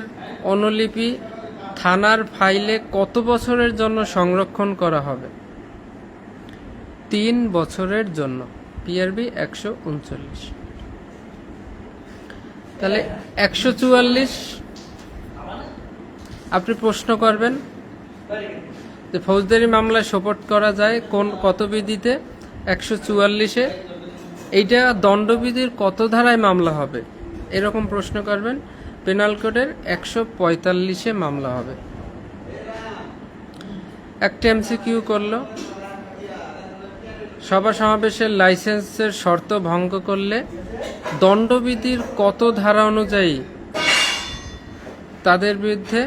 Speaker 1: অনুলিপি থানার ফাইলে কত বছরের জন্য সংরক্ষণ করা হবে? 3 বছরের জন্য। পিআরবি 139। তাহলে 144 আপনি প্রশ্ন করবেন যে ফৌজদারি মামলায় সোপর্দ করা যায় কত বিধিতে? 144-এ। এইটা দণ্ডবিধির কত ধারায় মামলা হবে? এরকম প্রশ্ন করবেন। পেনাল কোডের 145-এ মামলা হবে। একটা এমসিকিউ করলো, সভা সমাবেশের লাইসেন্সের শর্ত ভঙ্গ করলে দণ্ডবিধির কত ধারা অনুযায়ী তাদের বিরুদ্ধে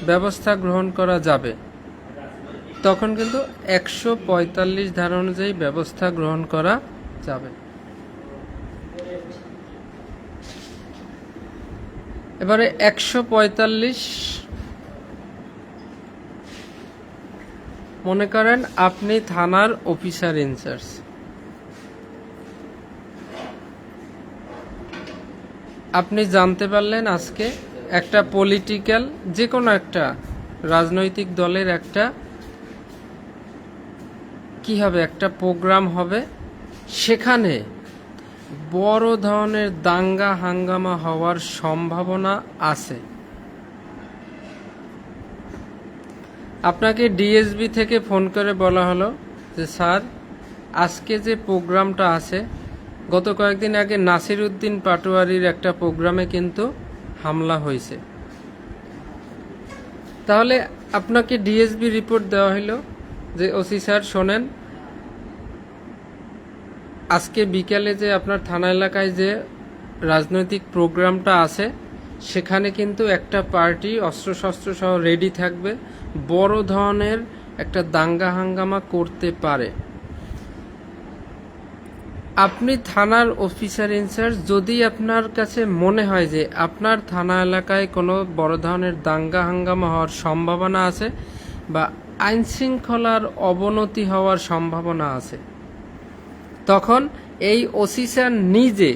Speaker 1: ব্যবস্থা গ্রহণ করা যাবে? তখন কিন্তু 145 ধারা অনুযায়ী ব্যবস্থা গ্রহণ করা যাবে। এবারে 145, মনে করেন আপনি থানার অফিসার ইনচার্জ। আপনি জানতে পারলেন আজকে একটা পলিটিক্যাল, যে কোনো একটা রাজনৈতিক দলের একটা কি হবে, একটা প্রোগ্রাম হবে, সেখানে বড় ধরনের দাঙ্গা হাঙ্গামা হওয়ার সম্ভাবনা আছে। আপনাকে ডিএসবি থেকে ফোন করে বলা হলো যে স্যার, আজকে যে প্রোগ্রামটা আছে, গত কয়েকদিন আগে নাসির উদ্দিন পাটোয়ারির একটা প্রোগ্রামে কিন্তু হামলা হয়েছে। তাহলে আপনাকে ডিএসবি রিপোর্ট দেওয়া হলো যে ওসি স্যার শোনেন, আজকে বিকেলে যে আপনার থানা এলাকায় যে রাজনৈতিক প্রোগ্রামটা আছে, সেখানে কিন্তু একটা পার্টি অস্ত্রশস্ত্র সহ রেডি থাকবে, বড় ধরনের একটা দাঙ্গা হাঙ্গামা করতে পারে। আপনি থানার অফিসার ইনচার্জ, যদি আপনার কাছে মনে হয় যে আপনার থানা এলাকায় কোনো বড় ধরনের দাঙ্গা হাঙ্গামা হওয়ার সম্ভাবনা আছে বা আইন শৃঙ্খলার অবনতি হওয়ার সম্ভাবনা আছে, তখন এই ওসি স্যার নিজে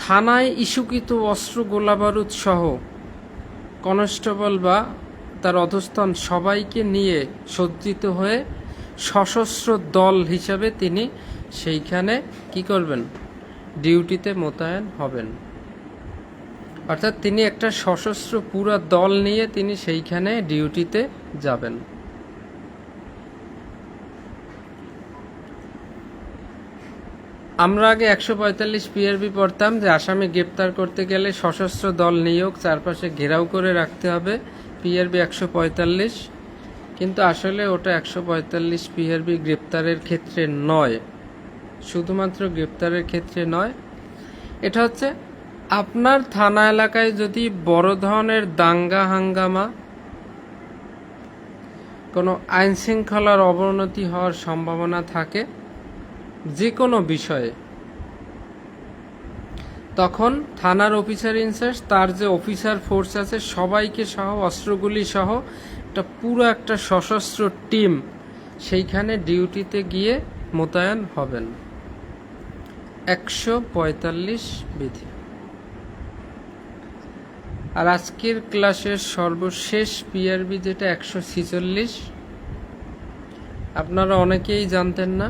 Speaker 1: থানায় ইস্যুকৃত অস্ত্র গোলাবারুদ সহ কনস্টেবল বা তার অধস্তন সবাইকে নিয়ে সজ্জিত হয়ে সশস্ত্র দল হিসাবে তিনি সেইখানে কি করবেন? ডিউটিতে মোতায়েন হবেন। অর্থাৎ তিনি একটা সশস্ত্র পুরো দল নিয়ে তিনি সেইখানে ডিউটিতে যাবেন। আমরা আগে 145 পিআরবি পড়তাম যে আসামি গ্রেপ্তার করতে গেলে সশস্ত্র দল নিয়োগ, চারপাশে ঘেরাও করে রাখতে হবে, পিআরবি 145। কিন্তু আসলে ওটা 145 পিআরবি গ্রেপ্তারের ক্ষেত্রে নয়, শুধুমাত্র গ্রেপ্তারের ক্ষেত্রে নয়। এটা হচ্ছে আপনার থানা এলাকায় যদি বড় ধরনের দাঙ্গা হাঙ্গামা, কোনো আইন শৃঙ্খলার অবনতি হওয়ার সম্ভাবনা থাকে যে কোনো বিষয়ে, তখন থানার অফিসার ইনচার্জ তার যে অফিসার ফোর্স আছে সবাইকে সহ অস্ত্রগুলি সহ পুরো একটা সশস্ত্র টিম সেইখানে ডিউটিতে গিয়ে মোতায়েন হবেন। 145 বিধি। আর আজকের ক্লাসের সর্বশেষ পিআরবি যেটা 146, আপনারা অনেকেই জানতেন না।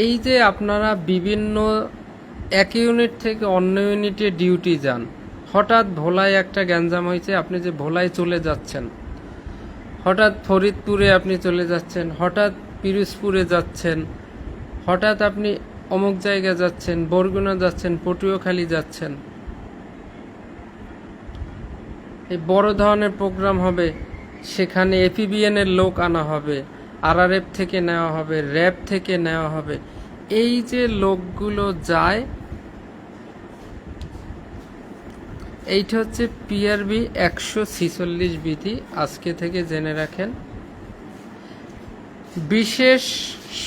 Speaker 1: এই যে আপনারা বিভিন্ন এক ইউনিট থেকে অন্য ইউনিটে ডিউটি যান, হঠাৎ ভোলায় একটা গ্যাঞ্জাম হয়েছে, আপনি যে ভোলায় চলে যাচ্ছেন, হঠাৎ ফরিদপুরে আপনি চলে যাচ্ছেন, হঠাৎ পিরোজপুরে যাচ্ছেন, হঠাৎ আপনি অমুক জায়গায় যাচ্ছেন, বরগুনা যাচ্ছেন, পটুয়াখালী যাচ্ছেন, এই বড় ধরনের প্রোগ্রাম হবে, সেখানে এপিবিএন এর লোক আনা হবে, আরআরএফ থেকে নেওয়া হবে, র্যাব থেকে নেওয়া হবে। এই যে লোকগুলো যায়, এইটা হচ্ছে পিআরবি 146 বিধি। আজকে থেকে জেনে রাখেন। বিশেষ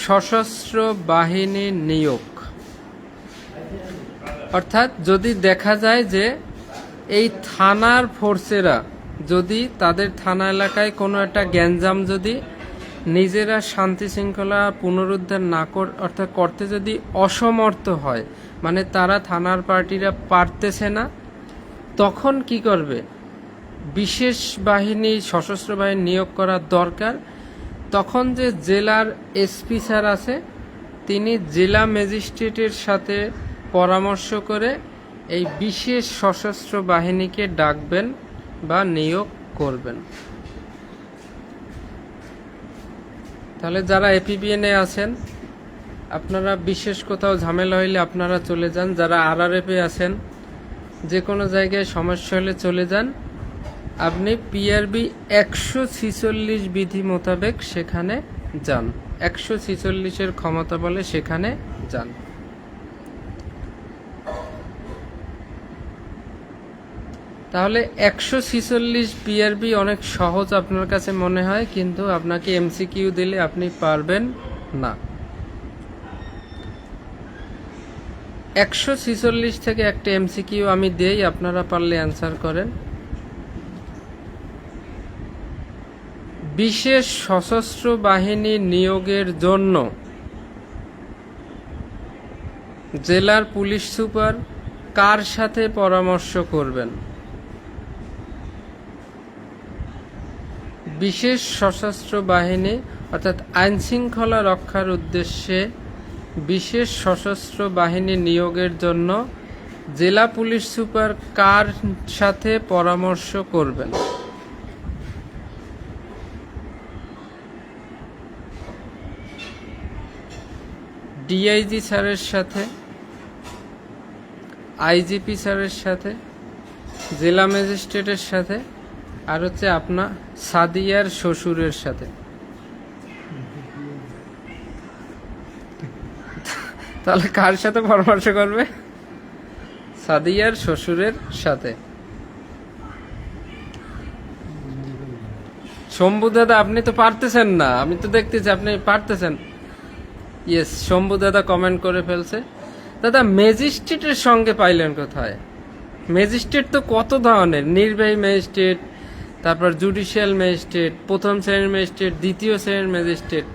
Speaker 1: সশস্ত্র বাহিনী নিয়োগ, অর্থাৎ যদি দেখা যায় যে এই থানার ফোর্সেরা যদি তাদের থানা এলাকায় কোনো একটা গ্যাঞ্জাম যদি নিজেরা শান্তি শৃঙ্খলা পুনরুদ্ধার না অর্থাৎ করতে যদি অসমর্থ হয়, মানে তারা থানার পার্টিরা পারতেছে না, তখন কি করবে? বিশেষ বাহিনী, সশস্ত্র বাহিনী নিয়োগ করা দরকার। তখন যে জেলার এসপি স্যার আছে, তিনি জেলা ম্যাজিস্ট্রেটের সাথে পরামর্শ করে এই বিশেষ সশস্ত্র বাহিনীকে ডাকবেন বা নিয়োগ করবেন। তাহলে যারা এপিবিএনে আছেন, আপনারা বিশেষ কোথাও ঝামেলা হইলে আপনারা চলে যান। যারা আরআরএফে আছেন, যে কোনো জায়গায় সমস্যা হলে চলে যান। আপনি পিআরবি 146 বিধি মোতাবেক সেখানে যান, 146-এর ক্ষমতা বলে সেখানে যান। তাহলে 146 পিআরবি অনেক সহজ আপনার কাছে মনে হয়, কিন্তু আপনাকে এমসিকিউ দিলে আপনি পারবেন না। 146 থেকে একটা এমসিকিউ আমি দেই, আপনারা পারলে অ্যান্সার করেন। বিশেষ সশস্ত্র বাহিনী নিয়োগের জন্য জেলার পুলিশ সুপার কার সাথে পরামর্শ করবেন? বিশেষ সশস্ত্র বাহিনী অর্থাৎ আইন শৃঙ্খলা রক্ষার উদ্দেশ্যে বিশেষ সশস্ত্র বাহিনী নিয়োগের জন্য জেলা পুলিশ সুপার কার সাথে পরামর্শ করবেন? ডিআইজি স্যারের সাথে, আইজিপি স্যারের সাথে, জেলা ম্যাজিস্ট্রেটের সাথে, আর হচ্ছে আপনার সাদিয়ার শ্বশুরের সাথে। তাহলে কার সাথে পরামর্শ করবে? সাদিয়ার শ্বশুরের সাথে। শম্ভু দাদা, আপনি তো পারতেছেন না, আমি তো দেখতেছি আপনি পারতেছেন। ইয়েস, শম্ভু দাদা কমেন্ট করে ফেলছে। দাদা, ম্যাজিস্ট্রেটের সঙ্গে পাইলেন কোথায়? ম্যাজিস্ট্রেট তো কত ধরনের, নির্বাহী ম্যাজিস্ট্রেট, তারপর জুডিশিয়াল ম্যাজিস্ট্রেট, প্রথম শ্রেণীর ম্যাজিস্ট্রেট, দ্বিতীয় শ্রেণীর ম্যাজিস্ট্রেট।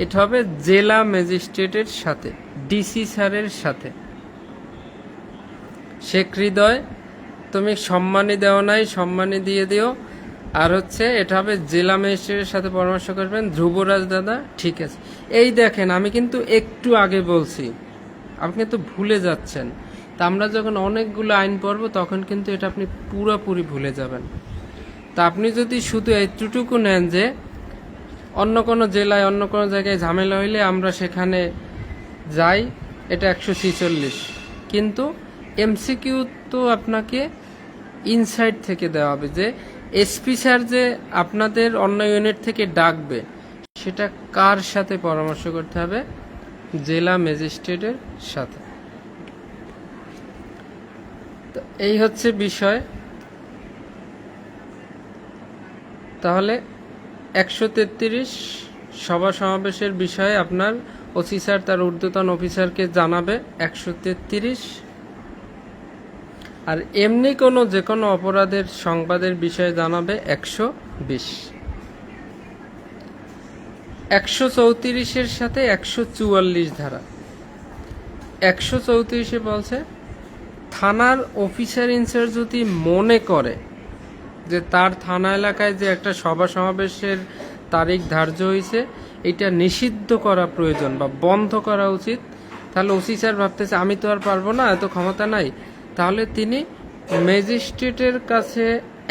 Speaker 1: এটা হবে জেলা ম্যাজিস্ট্রেটের সাথে, ডিসি স্যারের সাথে। শেখ হৃদয়, তুমি সম্মানী দেও নাই, সম্মানী দিয়ে দিও। আর হচ্ছে এটা হবে জেলা ম্যাজিস্ট্রেটের সাথে পরামর্শ করবেন। ধ্রুবরাজ দাদা, ঠিক আছে। এই দেখেন, আমি কিন্তু একটু আগে বলছি, আপনি কিন্তু ভুলে যাচ্ছেন। তা আমরা যখন অনেকগুলো আইন পড়ব তখন কিন্তু এটা আপনি পুরোপুরি ভুলে যাবেন। তা আপনি যদি শুধু এইটুকু নেন যে অন্য কোনো জেলায়, অন্য কোনো জায়গায় ঝামেলা হইলে আমরা সেখানে যাই, এটা 146। কিন্তু এমসিকিউ তো আপনাকে ইনসাইড থেকে দেওয়া হবে, যে এসপি স্যার যে আপনাদের অন্য ইউনিট থেকে ডাকবে, সেটা কার সাথে পরামর্শ করতে হবে? জেলা ম্যাজিস্ট্রেটের সাথে। তো এই হচ্ছে বিষয়। তাহলে 133 সভা সমাবেশের বিষয়ে আপনার ওসি স্যার তার ঊর্ধ্বতন অফিসারকে জানাবে। 133 আর এমনি কোনো যে কোনো অপরাধের সংবাদের বিষয়ে জানাবে 120। 134-এর সাথে 144 ধারা। 134-এ বলছে থানার অফিসার ইনচার্জ যদি মনে করে যে তার থানা এলাকায় যে একটা সভা সমাবেশের তারিখ ধার্য হয়েছে এটা নিষিদ্ধ করা প্রয়োজন বা বন্ধ করা উচিত, তাহলে ওসি স্যার ভাবতেছে আমি তো আর পারবো না, এত ক্ষমতা নাই, তাহলে তিনি ম্যাজিস্ট্রেটের কাছে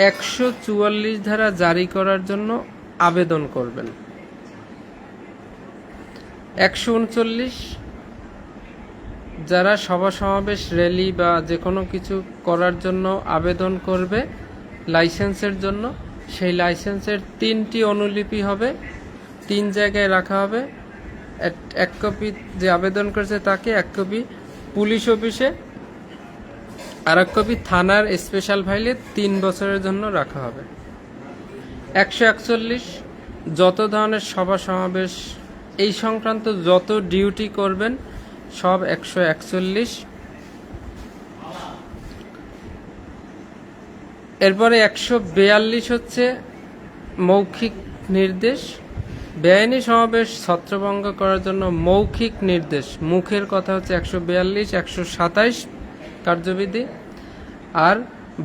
Speaker 1: 144 ধারা জারি করার জন্য আবেদন করবেন। 139 যারা সভা সমাবেশ র্যালি বা যে কোনো কিছু করার জন্য আবেদন করবে লাইসেন্সের জন্য, সেই লাইসেন্সের 3টি অনুলিপি হবে, 3 জায়গায় রাখা হবে। এক কপি যে আবেদন করেছে তাকে, এক কপি পুলিশ অফিসে, আর এক কপি থানার স্পেশাল ফাইলে 3 বছরের জন্য রাখা হবে। 141 যত ধরনের সভা সমাবেশ এই সংক্রান্ত যত ডিউটি করবেন সব 141। এরপরে 142 হচ্ছে মৌখিক নির্দেশ। বেআইনি সমাবেশ ছত্রভঙ্গ করার জন্য মৌখিক নির্দেশ, মুখের কথা হচ্ছে 142। 127 কার্যবিধি। আর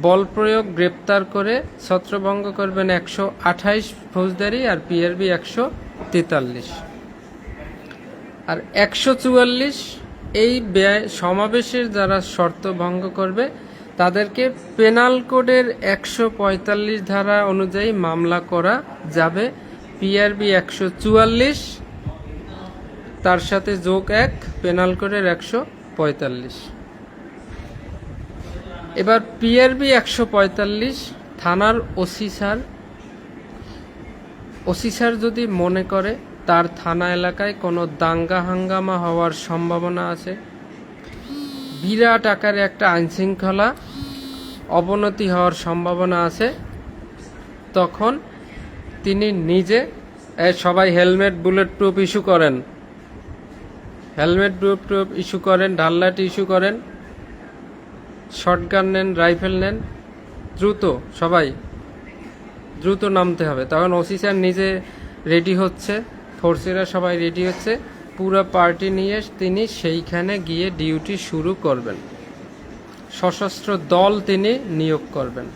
Speaker 1: বল প্রয়োগ গ্রেপ্তার করে ছত্রভঙ্গ করবেন 128 ফৌজদারি, আর পিআরবি 143। আর 144 এই সমাবেশের যারা শর্ত ভঙ্গ করবে তাদেরকে পেনাল কোডের 145 ধারা অনুযায়ী মামলা করা যাবে। পিআরবি 144, তার সাথে যোগ 1 পেনাল কোডের 145। এবার পিআরবি 145 থানার ওসি স্যার যদি মনে করে তার থানা এলাকায় কোনো দাঙ্গা হাঙ্গামা হওয়ার সম্ভাবনা আছে, বিরাট আকারে একটা আইনশৃঙ্খলা অবনতি হওয়ার সম্ভাবনা আছে, তখন তিনি নিজে সবাই হেলমেট বুলেট প্রুফ ইস্যু করেন, হেলমেট বুলেট প্রুফ ইস্যু করেন, ঢাল্লাটি ইস্যু করেন, শটগান নেন, রাইফেল নেন, দ্রুত সবাই দ্রুত নামতে হবে। তখন ওসি স্যার নিজে রেডি হচ্ছে, ফোর্সেরা সবাই রেডি হচ্ছে, পুরো পার্টি নিয়ে তিনি সেইখানে গিয়ে ডিউটি শুরু করবেন। সশস্ত্র দল তিনি নিয়োগ করবেন,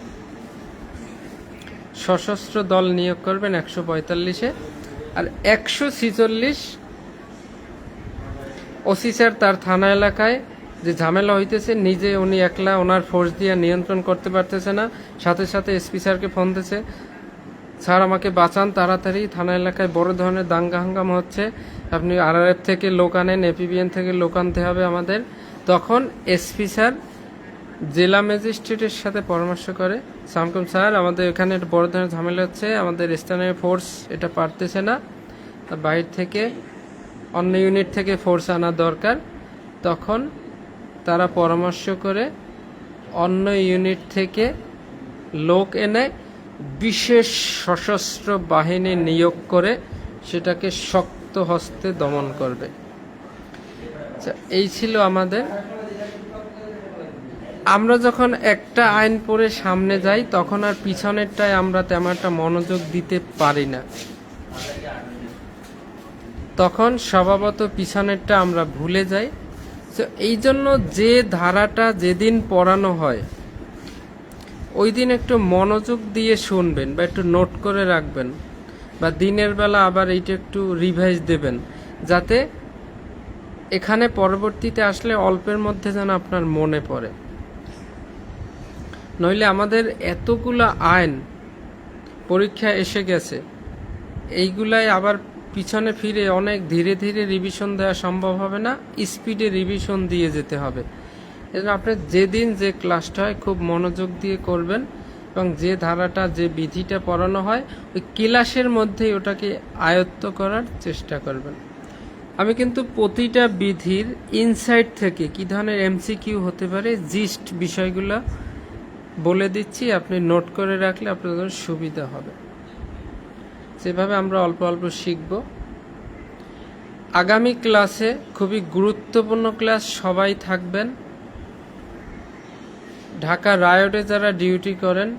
Speaker 1: সশস্ত্র দল নিয়োগ করবেন 145-এ। আর 146 ওসি স্যার তার থানা এলাকায় যে ঝামেলা হইতেছে নিজে উনি একলা ওনার ফোর্স দিয়ে নিয়ন্ত্রণ করতে পারতেছে না, সাথে সাথে এসপি স্যারকে ফোন দিয়েছে, স্যার আমাকে বাঁচান তাড়াতাড়ি, থানা এলাকায় বড় ধরনের দাঙ্গা হাঙ্গামা হচ্ছে, আপনি আরআরএফ থেকে লোক আনেন, এপিবিএন থেকে লোক আনতে হবে আমাদের। তখন এসপি স্যার জেলা ম্যাজিস্ট্রেটের সাথে পরামর্শ করে, সামকম স্যার আমাদের এখানে বড় ধরনের ঝামেলা হচ্ছে, আমাদের স্থানীয় ফোর্স এটা পারতেছে না, বাইরে থেকে অন্য ইউনিট থেকে ফোর্স আনা দরকার। তখন তারা পরামর্শ করে অন্য ইউনিট থেকে লোক এনে বিশেষ সশস্ত্র বাহিনী নিয়োগ করে সেটাকে শক্ত হস্তে দমন করবে। এই ছিল আমাদের। আমরা যখন একটা আইন পড়ে সামনে যাই তখন আর পিছনেরটায় আমরা তেমন একটা মনোযোগ দিতে পারি না, তখন স্বভাবত পিছনেরটা আমরা ভুলে যাই। তো এই জন্য যে ধারাটা যেদিন পড়ানো হয় ওই দিন একটু মনোযোগ দিয়ে শুনবেন বা একটু নোট করে রাখবেন, বা দিনের বেলা আবার এইটা একটু রিভাইজ দেবেন, যাতে এখানে পরবর্তীতে আসলে অল্পের মধ্যে যেন আপনার মনে পড়ে। নইলে আমাদের এতগুলা আইন পরীক্ষা এসে গেছে, এইগুলাই আবার পিছনে ফিরে অনেক ধীরে ধীরে রিভিশন দেওয়া সম্ভব হবে না, স্পিডে রিভিশন দিয়ে যেতে হবে। এজন্য আপনি যেদিন যে ক্লাসটা হয় খুব মনোযোগ দিয়ে করবেন, এবং যে ধারাটা যে বিধিটা পড়ানো হয় ওই ক্লাসের মধ্যেই ওটাকে আয়ত্ত করার চেষ্টা করবেন। আমি কিন্তু প্রতিটা বিধির ইনসাইড থেকে কী ধরনের এমসিকিউ হতে পারে জিস্ট বিষয়গুলো বলে দিচ্ছি, আপনি নোট করে রাখলে আপনার জন্য সুবিধা হবে। যেভাবে আমরা অল্প অল্প শিখব। আগামী ক্লাসে খুবই গুরুত্বপূর্ণ ক্লাস, সবাই থাকবেন। ঢাকা রায়টে যারা ডিউটি করেন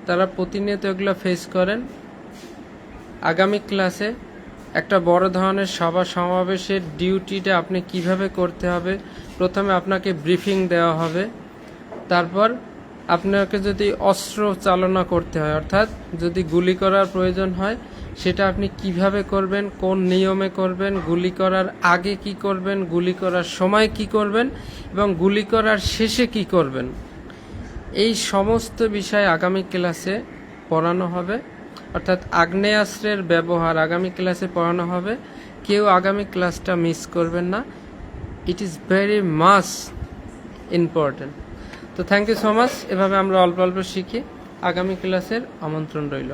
Speaker 1: তারা প্রতিনিয়ত এগুলো ফেস করেন। আগামী ক্লাসে একটা বড় ধরনের সভা সমাবেশের ডিউটিটা আপনি কিভাবে করতে হবে, প্রথমে আপনাকে ব্রিফিং দেওয়া হবে। তারপর আপনাকে যদি অস্ত্র চালনা করতে হয়, অর্থাৎ যদি গুলি করার প্রয়োজন হয়, সেটা আপনি কিভাবে করবেন, কোন নিয়মে করবেন, গুলি করার আগে কি করবেন, গুলি করার সময় কি করবেন এবং গুলি করার শেষে কি করবেন, এই সমস্ত বিষয় আগামী ক্লাসে পড়ানো হবে। অর্থাৎ আগ্নেয়াস্ত্রের ব্যবহার আগামী ক্লাসে পড়ানো হবে। কেউ আগামী ক্লাসটা মিস করবেন না। It is very much important. তো থ্যাংক ইউ সো মাচ। এভাবে আমরা অল্প অল্প শিখি। আগামী ক্লাসের আমন্ত্রণ রইল।